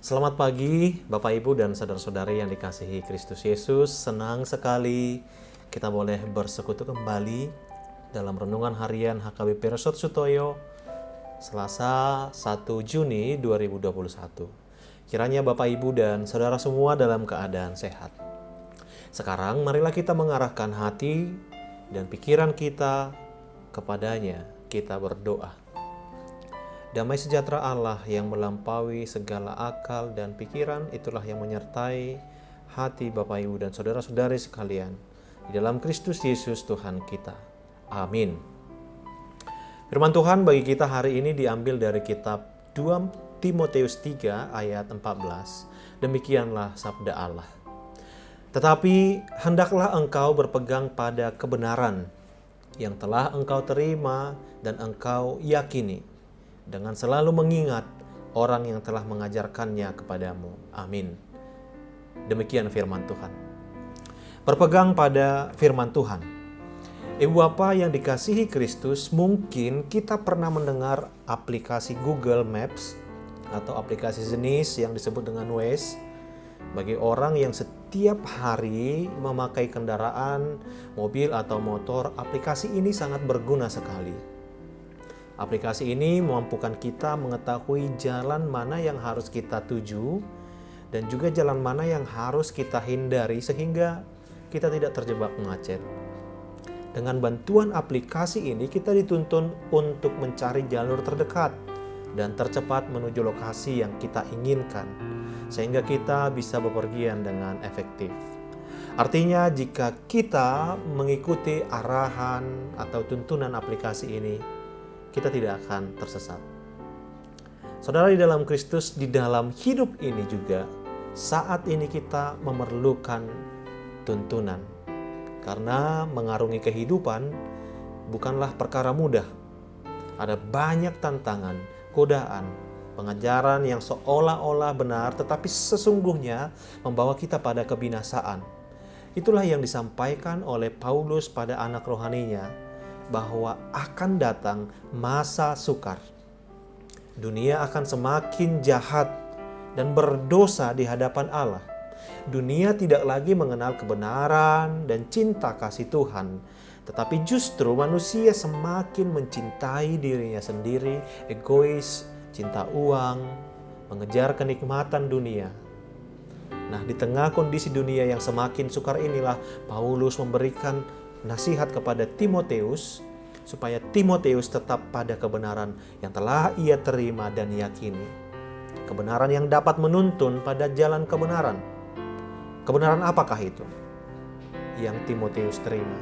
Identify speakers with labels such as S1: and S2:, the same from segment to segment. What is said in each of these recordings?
S1: Selamat pagi Bapak Ibu dan saudara-saudari yang dikasihi Kristus Yesus. Senang sekali kita boleh bersekutu kembali dalam renungan harian HKBP Resort Sutoyo Selasa 1 Juni 2021. Kiranya Bapak Ibu dan saudara semua dalam keadaan sehat. Sekarang marilah kita mengarahkan hati dan pikiran kita kepadanya. Kita berdoa. Damai sejahtera Allah yang melampaui segala akal dan pikiran, itulah yang menyertai hati Bapak Ibu dan saudara-saudari sekalian di dalam Kristus Yesus Tuhan kita. Amin. Firman Tuhan bagi kita hari ini diambil dari kitab 2 Timotius 3 ayat 14. Demikianlah sabda Allah. Tetapi hendaklah engkau berpegang pada kebenaran yang telah engkau terima dan engkau yakini, dengan selalu mengingat orang yang telah mengajarkannya kepadamu. Amin. Demikian firman Tuhan. Berpegang pada firman Tuhan. Ibu Bapa yang dikasihi Kristus, mungkin kita pernah mendengar aplikasi Google Maps atau aplikasi jenis yang disebut dengan Waze. Bagi orang yang setiap hari memakai kendaraan, mobil atau motor, aplikasi ini sangat berguna sekali. Aplikasi ini memampukan kita mengetahui jalan mana yang harus kita tuju dan juga jalan mana yang harus kita hindari sehingga kita tidak terjebak macet. Dengan bantuan aplikasi ini kita dituntun untuk mencari jalur terdekat dan tercepat menuju lokasi yang kita inginkan sehingga kita bisa bepergian dengan efektif. Artinya jika kita mengikuti arahan atau tuntunan aplikasi ini, kita tidak akan tersesat. Saudara di dalam Kristus, di dalam hidup ini juga, saat ini kita memerlukan tuntunan. Karena mengarungi kehidupan bukanlah perkara mudah. Ada banyak tantangan, godaan, pengajaran yang seolah-olah benar, tetapi sesungguhnya membawa kita pada kebinasaan. Itulah yang disampaikan oleh Paulus pada anak rohaninya, bahwa akan datang masa sukar. Dunia akan semakin jahat dan berdosa di hadapan Allah. Dunia tidak lagi mengenal kebenaran dan cinta kasih Tuhan, tetapi justru manusia semakin mencintai dirinya sendiri, egois, cinta uang, mengejar kenikmatan dunia. Nah, di tengah kondisi dunia yang semakin sukar inilah Paulus memberikan nasihat kepada Timotius supaya Timotius tetap pada kebenaran yang telah ia terima dan yakini. Kebenaran yang dapat menuntun pada jalan kebenaran. Kebenaran apakah itu yang Timotius terima?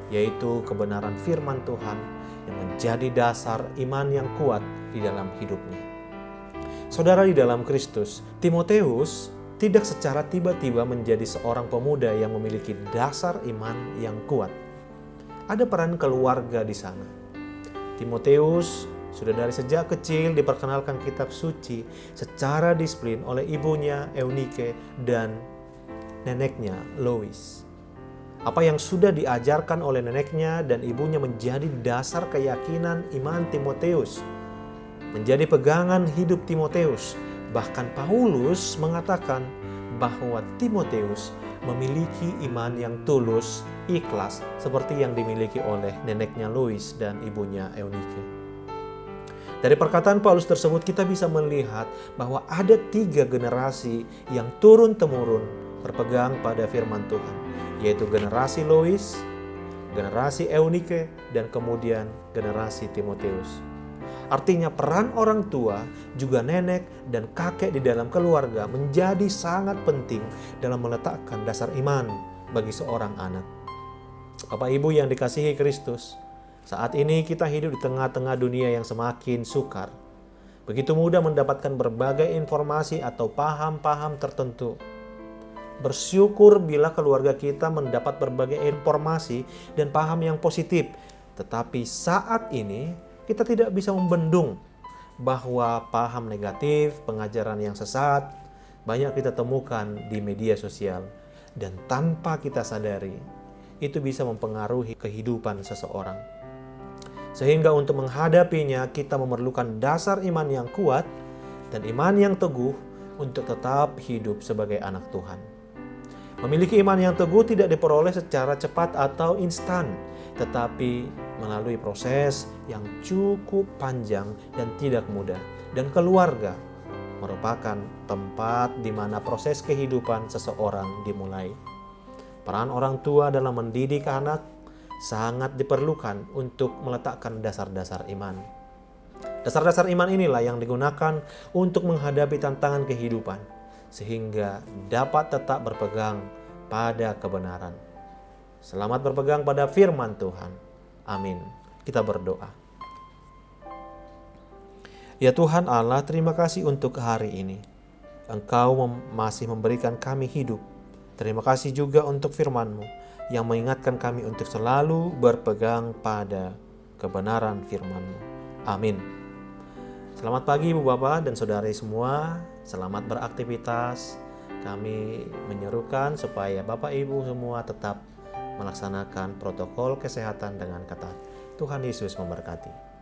S1: Yaitu kebenaran firman Tuhan yang menjadi dasar iman yang kuat di dalam hidupnya. Saudara di dalam Kristus, Timotius tidak secara tiba-tiba menjadi seorang pemuda yang memiliki dasar iman yang kuat. Ada peran keluarga di sana. Timotius sudah dari sejak kecil diperkenalkan kitab suci secara disiplin oleh ibunya Eunike dan neneknya Lois. Apa yang sudah diajarkan oleh neneknya dan ibunya menjadi dasar keyakinan iman Timotius, menjadi pegangan hidup Timotius. Bahkan Paulus mengatakan bahwa Timotius memiliki iman yang tulus, ikhlas, seperti yang dimiliki oleh neneknya Lois dan ibunya Eunike. Dari perkataan Paulus tersebut kita bisa melihat bahwa ada 3 generasi yang turun-temurun berpegang pada firman Tuhan, yaitu generasi Lois, generasi Eunike, dan kemudian generasi Timotius. Artinya peran orang tua, juga nenek dan kakek di dalam keluarga menjadi sangat penting dalam meletakkan dasar iman bagi seorang anak. Bapak Ibu yang dikasihi Kristus, saat ini kita hidup di tengah-tengah dunia yang semakin sukar. Begitu mudah mendapatkan berbagai informasi atau paham-paham tertentu. Bersyukur bila keluarga kita mendapat berbagai informasi dan paham yang positif. Tetapi saat ini kita tidak bisa membendung bahwa paham negatif, pengajaran yang sesat, banyak kita temukan di media sosial. Dan tanpa kita sadari, itu bisa mempengaruhi kehidupan seseorang. Sehingga untuk menghadapinya kita memerlukan dasar iman yang kuat dan iman yang teguh untuk tetap hidup sebagai anak Tuhan. Memiliki iman yang teguh tidak diperoleh secara cepat atau instan, tetapi melalui proses yang cukup panjang dan tidak mudah. Dan keluarga merupakan tempat di mana proses kehidupan seseorang dimulai. Peran orang tua dalam mendidik anak sangat diperlukan untuk meletakkan dasar-dasar iman. Dasar-dasar iman inilah yang digunakan untuk menghadapi tantangan kehidupan, sehingga dapat tetap berpegang pada kebenaran. Selamat berpegang pada firman Tuhan. Amin. Kita berdoa. Ya Tuhan Allah, terima kasih untuk hari ini. Engkau masih memberikan kami hidup. Terima kasih juga untuk firman-Mu yang mengingatkan kami untuk selalu berpegang pada kebenaran firman-Mu. Amin. Selamat pagi Ibu Bapak dan Saudari semua. Selamat beraktivitas. Kami menyerukan supaya Bapak Ibu semua tetap melaksanakan protokol kesehatan dengan ketat. Tuhan Yesus memberkati.